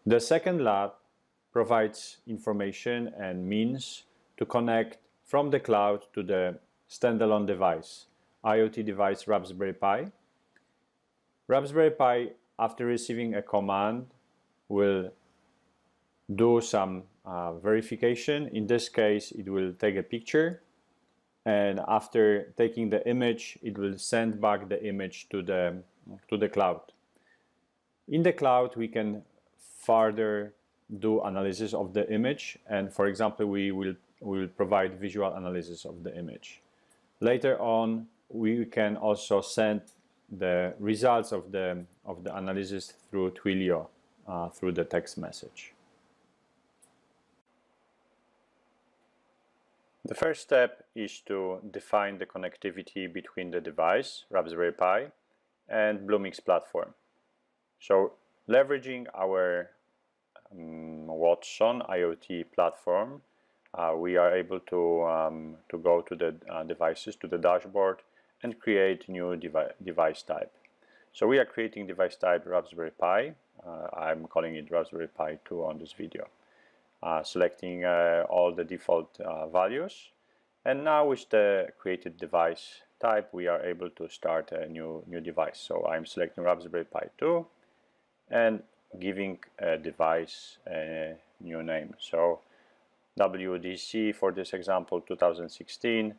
The second lab provides information and means to connect from the cloud to the standalone device, IoT device Raspberry Pi. Raspberry Pi, after receiving a command, will do some verification. In this case, it will take a picture, and after taking the image, it will send back the image to the cloud. In the cloud, we can further do analysis of the image, and for example, we will provide visual analysis of the image. Later on, we can also send the results of the analysis through Twilio, through the text message. The first step is to define the connectivity between the device, Raspberry Pi, and Bluemix platform. So, leveraging our Watson IoT platform, we are able to go to the devices, to the dashboard, and create new device type. So we are creating device type Raspberry Pi. I'm calling it Raspberry Pi 2 on this video. Selecting all the default values, and now with the created device type we are able to start a new device. So I'm selecting Raspberry Pi 2 and giving a device a new name. So WDC for this example 2016,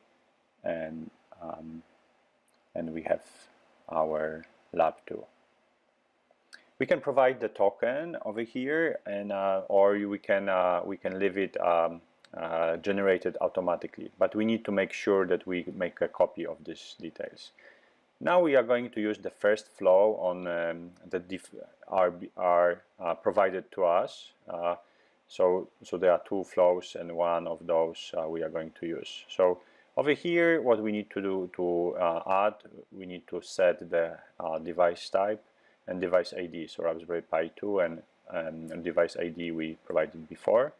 and we have our Lab 2. We can provide the token over here, and or we can leave it generated automatically. But we need to make sure that we make a copy of these details. Now we are going to use the first flow on that are provided to us. So there are two flows, and one of those we are going to use. So over here, what we need to do to add, we need to set the device type and device ID, so Raspberry Pi 2 and device ID we provided before,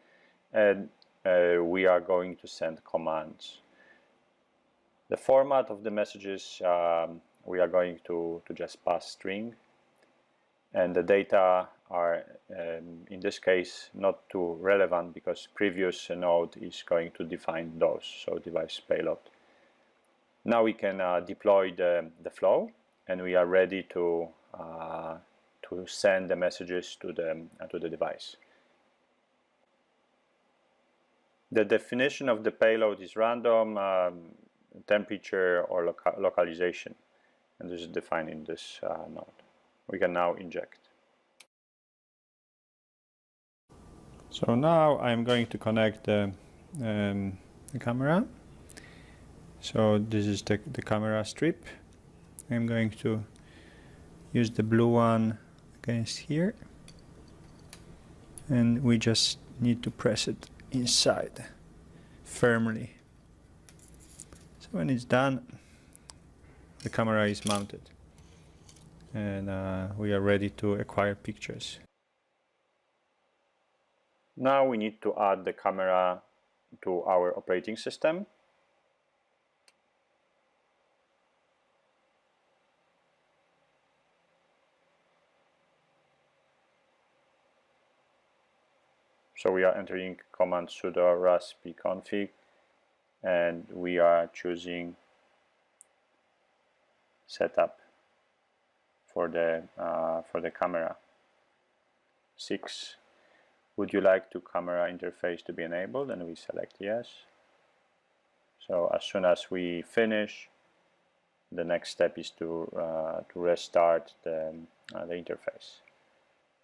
and we are going to send commands. The format of the messages, we are going to just pass string, and the data are in this case not too relevant because previous node is going to define those, so device payload. Now we can deploy the flow, and we are ready to send the messages to the device. The definition of the payload is random, temperature, or localization, and this is defined in this node. We can now inject. So now I'm going to connect the camera. So this is the camera strip. I'm going to use the blue one against here, and we just need to press it inside firmly. So when it's done, the camera is mounted, and we are ready to acquire pictures. Now we need to add the camera to our operating system. So we are entering command sudo raspi-config, and we are choosing setup for the camera. 6. Would you like the camera interface to be enabled? And we select yes. So as soon as we finish, the next step is to restart the interface,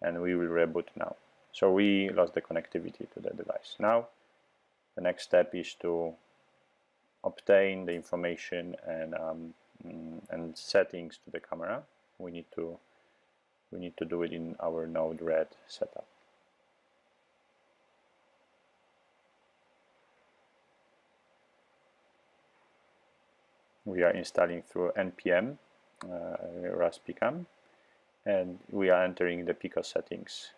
and we will reboot now. So we lost the connectivity to the device. Now the next step is to obtain the information and settings to the camera. We need to do it in our Node-RED setup. We are installing through npm raspicam, and we are entering the Pico settings.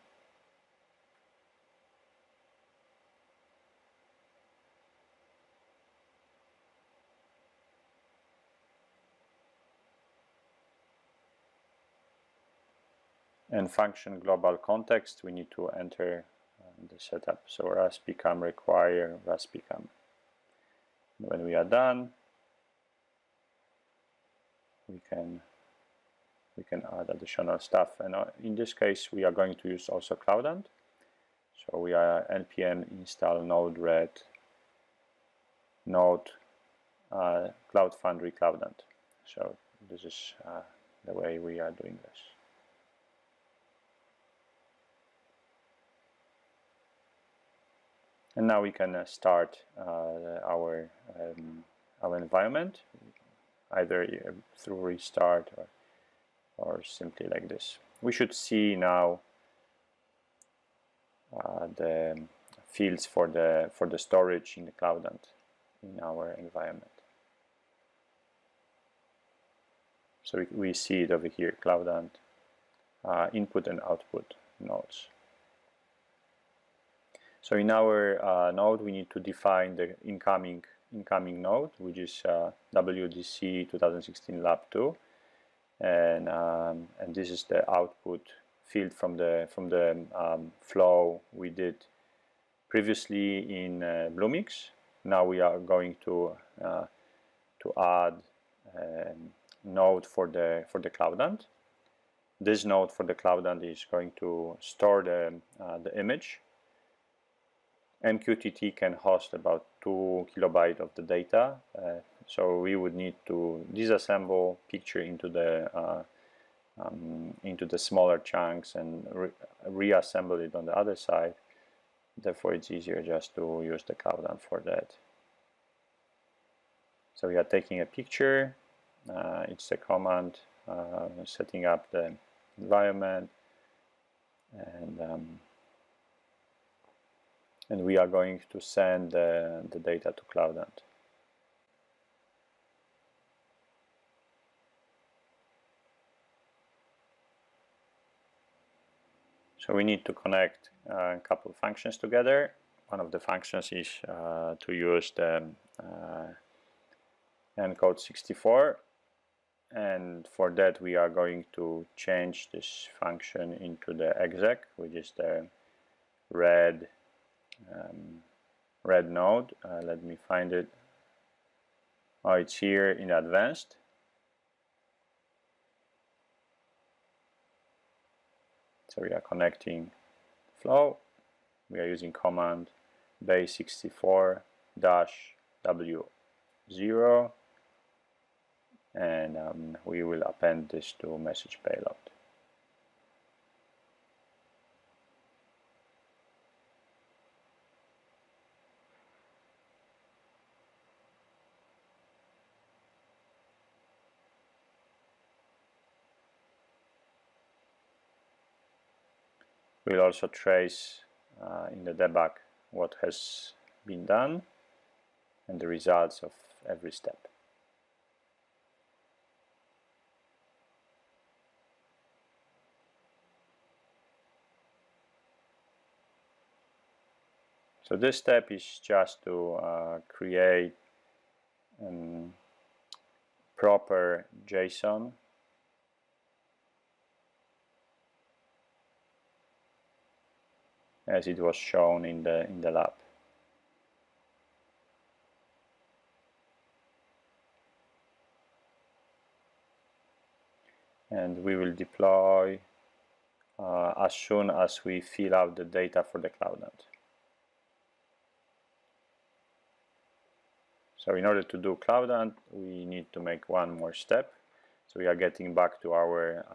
And function global context, we need to enter the setup. So Rust become require Rust become. When we are done, we can add additional stuff. And in this case, we are going to use also Cloudant. So we are npm install node-red node Cloud Foundry Cloudant. So this is the way we are doing this. And now we can start our environment, either through restart or simply like this. We should see now the fields for the storage in the Cloudant in our environment. So we see it over here, Cloudant input and output nodes. So in our node, we need to define the incoming node, which is WDC 2016 Lab 2, and this is the output field from the flow we did previously in Bluemix. Now we are going to add a node for the Cloudant. This node for the Cloudant is going to store the image. MQTT can host about 2 kilobytes of the data, so we would need to disassemble picture into the smaller chunks and reassemble it on the other side. Therefore, it's easier just to use the Cloudant for that. So we are taking a picture. It's a command setting up the environment, and we are going to send the data to Cloudant. So we need to connect a couple of functions together. One of the functions is to use the encode 64, and for that we are going to change this function into the exec, which is the red node. Let me find it. Oh, it's here in advanced. So we are connecting flow. We are using command base64-w0, and we will append this to message payload. We'll also trace in the debug what has been done and the results of every step. So this step is just to create proper JSON as it was shown in the lab. And we will deploy as soon as we fill out the data for the Cloudant. So in order to do Cloudant, we need to make one more step. So we are getting back to our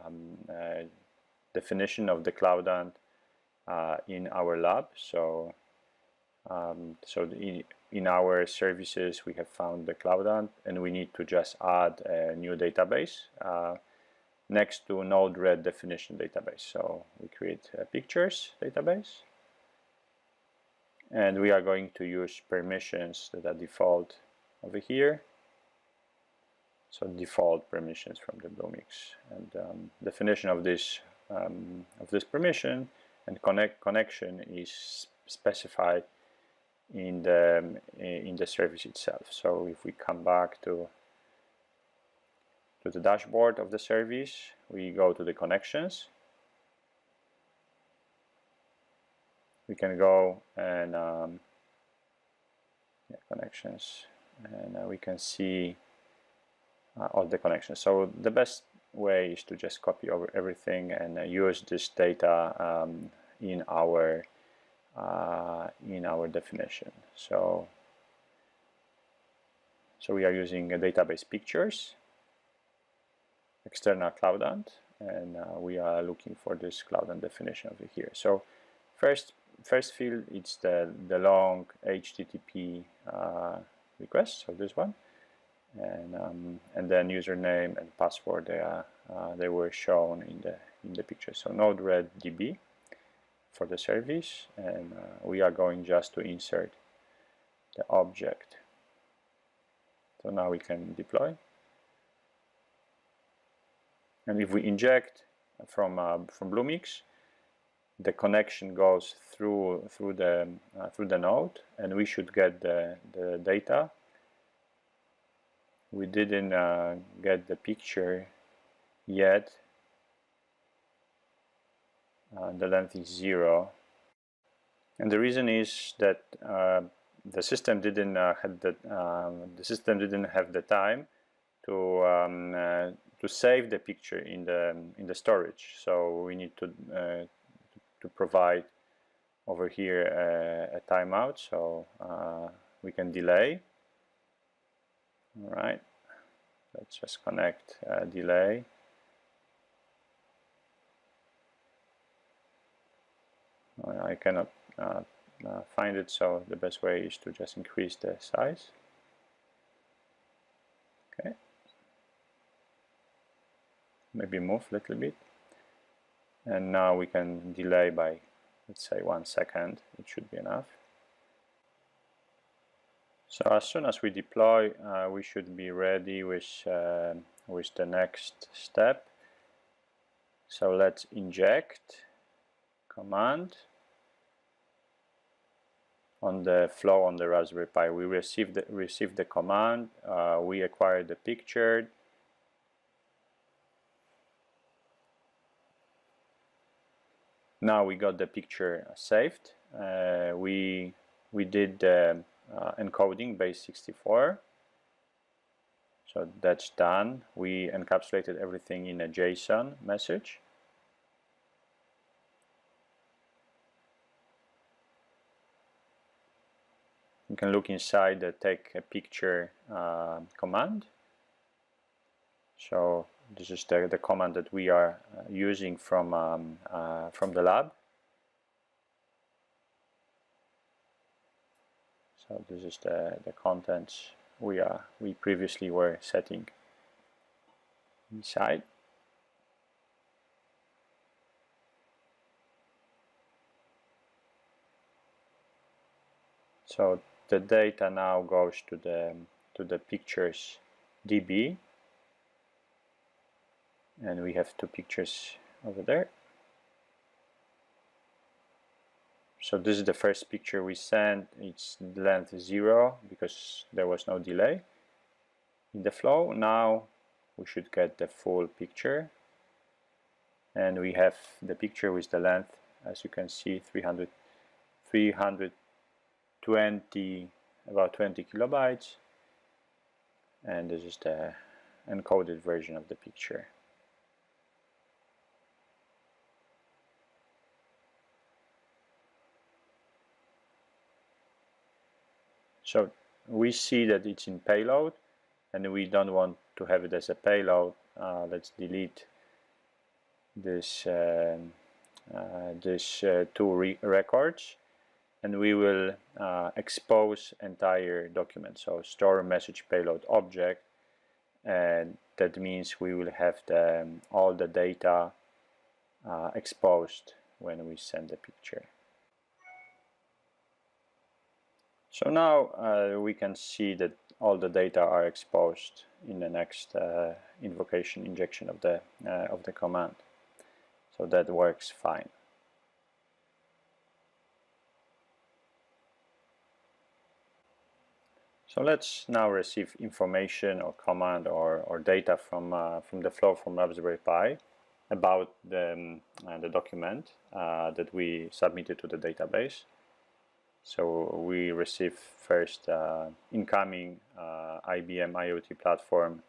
definition of the Cloudant in our lab. So in our services we have found the Cloudant, and we need to just add a new database next to Node-RED definition database. So we create a pictures database, and we are going to use permissions that are default over here. So default permissions from the Bluemix, and definition of this permission and connection is specified in the service itself. So if we come back to the dashboard of the service, we go to the connections, we can go and connections, and we can see all the connections. So the best way is to just copy over everything and use this data in our definition. So we are using a database pictures, external Cloudant, and we are looking for this Cloudant definition over here. So first field, it's the long HTTP request, so this one, and then username and password, they were shown in the picture. So Node-RED-DB for the service, and we are going just to insert the object. So now we can deploy, and if we inject from Bluemix, the connection goes through the node, and we should get the data. We didn't get the picture yet. The length is 0, and the reason is that the system didn't have the time to save the picture in the storage. So we need to provide over here a timeout, so we can delay. All right, let's just connect delay. I cannot find it, so the best way is to just increase the size. Okay, maybe move a little bit, and now we can delay by, let's say, 1 second. It should be enough. So as soon as we deploy, we should be ready with the next step. So let's inject command on the flow on the Raspberry Pi. We received the command, we acquired the picture. Now we got the picture saved. We did the encoding base64, so that's done. We encapsulated everything in a JSON message. You can look inside the take a picture command. So this is the command that we are using from the lab. So this is the contents we previously were setting inside. So the data now goes to the pictures DB, and we have 2 pictures over there. So this is the first picture we sent. Its length is 0 because there was no delay in the flow. Now we should get the full picture, and we have the picture with the length, as you can see, 320, about 20 kilobytes, and this is the encoded version of the picture. So we see that it's in payload, and we don't want to have it as a payload. Let's delete this 2 records, and we will expose entire document. So store message payload object, and that means we will have all the data exposed when we send the picture. So now we can see that all the data are exposed in the next invocation injection of the command. So that works fine. So let's now receive information or command or data from the flow from Raspberry Pi. about the document that we submitted to the database. So we receive first incoming IBM IoT platform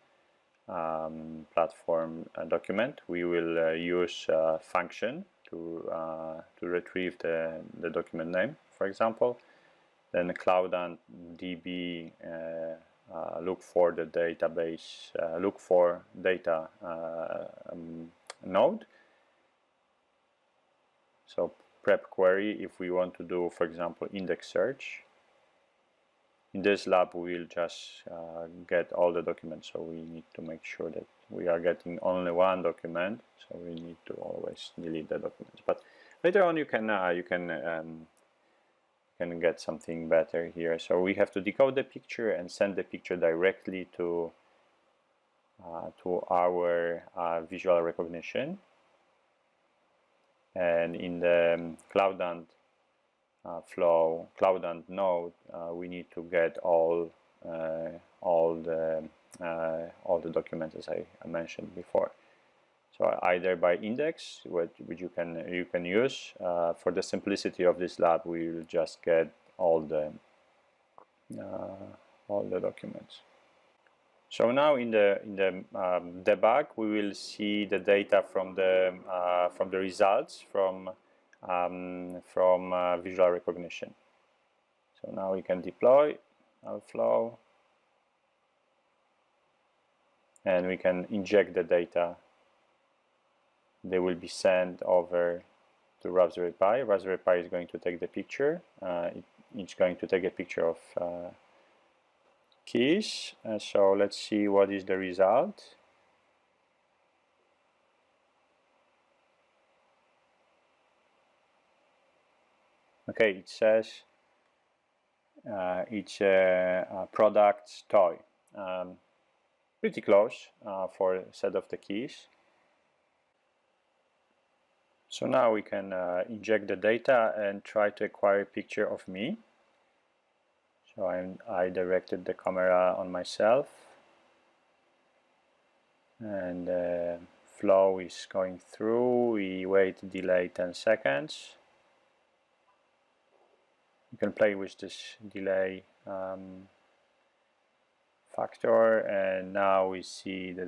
document. We will use function to retrieve the document name, for example. Then Cloudant DB look for the database, look for data node. So prep query if we want to do, for example, index search. In this lab we will just get all the documents, so we need to make sure that we are getting only one document, so we need to always delete the documents. But later on you can get something better here. So we have to decode the picture and send the picture directly to our visual recognition. And in the Cloudant flow, Cloudant node, we need to get all the documents, as I mentioned before. So either by index, which you can use. For the simplicity of this lab, we will just get all the documents. So now in the debug, we will see the data from the results from visual recognition. So now we can deploy our flow, and we can inject the data. They will be sent over to Raspberry Pi. Raspberry Pi is going to take the picture. It's going to take a picture of keys. So let's see what is the result. Okay, it says it's a product toy. Pretty close for a set of the keys. So now we can inject the data and try to acquire a picture of me. So I directed the camera on myself, and the flow is going through. We wait, delay 10 seconds. You can play with this delay factor, and now we see that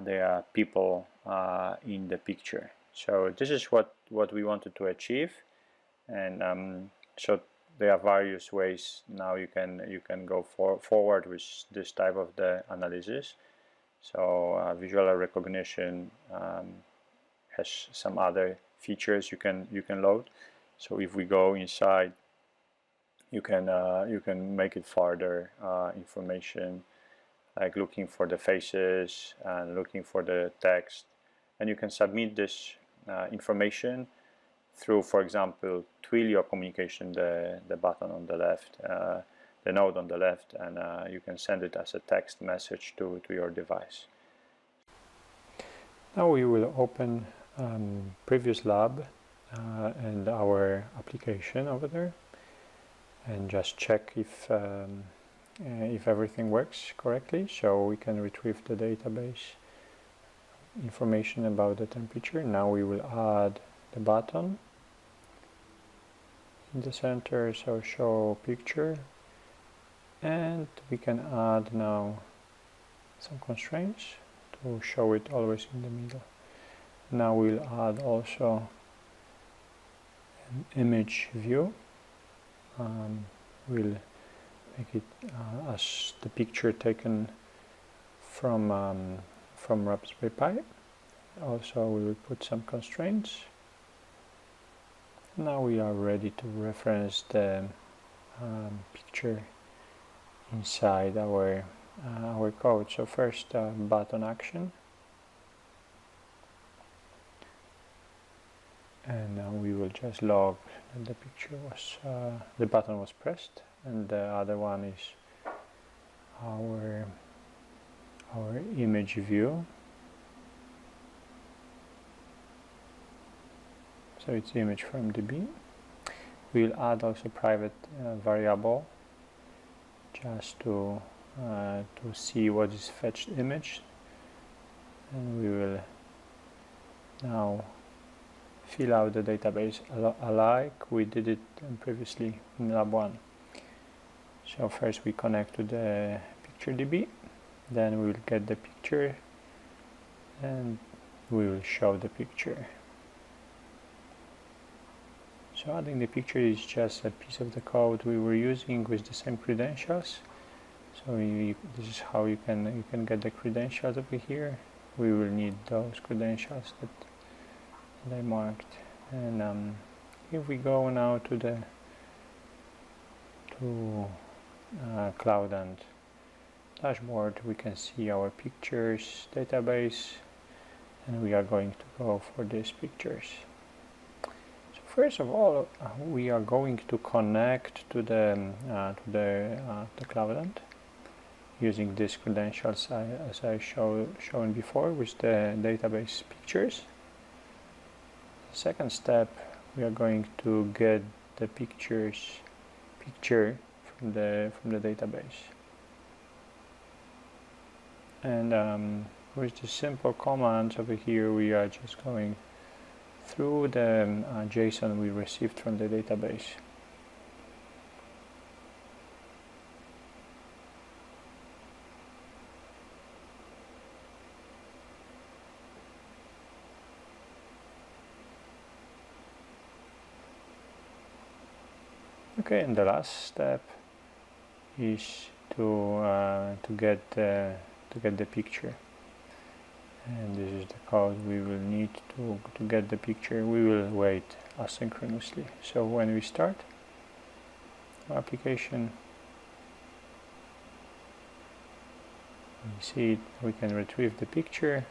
there are people in the picture. So this is what we wanted to achieve, and so there are various ways now you can go forward with this type of the analysis. So visual recognition has some other features you can load. So if we go inside, you can make it further information, like looking for the faces and looking for the text, and you can submit this information through, for example, Twilio communication, the button on the left, the node on the left, and you can send it as a text message to your device. Now we will open previous lab and our application over there, and just check if everything works correctly. So we can retrieve the database information about the temperature. Now we will add the button in the center, so show picture, and we can add now some constraints to show it always in the middle. Now we'll add also an image view. We'll make it as the picture taken from Raspberry Pi. Also we will put some constraints. Now we are ready to reference the picture inside our code. So first button action, and now we will just log that the picture was the button was pressed, and the other one is our image view. So it's image from DB. We'll add also private variable just to see what is fetched image, and we will now fill out the database alike we did it previously in lab 1. So first we connect to the PictureDB, then we will get the picture and we will show the picture. So adding the picture is just a piece of the code we were using with the same credentials. So this is how you can get the credentials over here. We will need those credentials that I marked. And if we go now to Cloud and dashboard, we can see our pictures database, and we are going to go for these pictures. So first of all, we are going to connect to the Cloud using these credentials as I shown before with the database pictures. The second step, we are going to get the picture from the database, and with the simple commands over here, we are just going through the JSON we received from the database. Okay, and the last step is to get the picture, and this is the code we will need to get the picture. We will wait asynchronously. So when we start our application, we see it, we can retrieve the picture.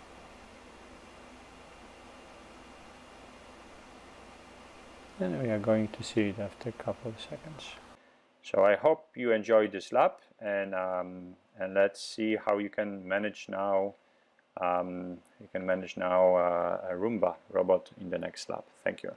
And we are going to see it after a couple of seconds. So I hope you enjoyed this lab, and let's see how you can manage now. A Roomba robot in the next lab. Thank you.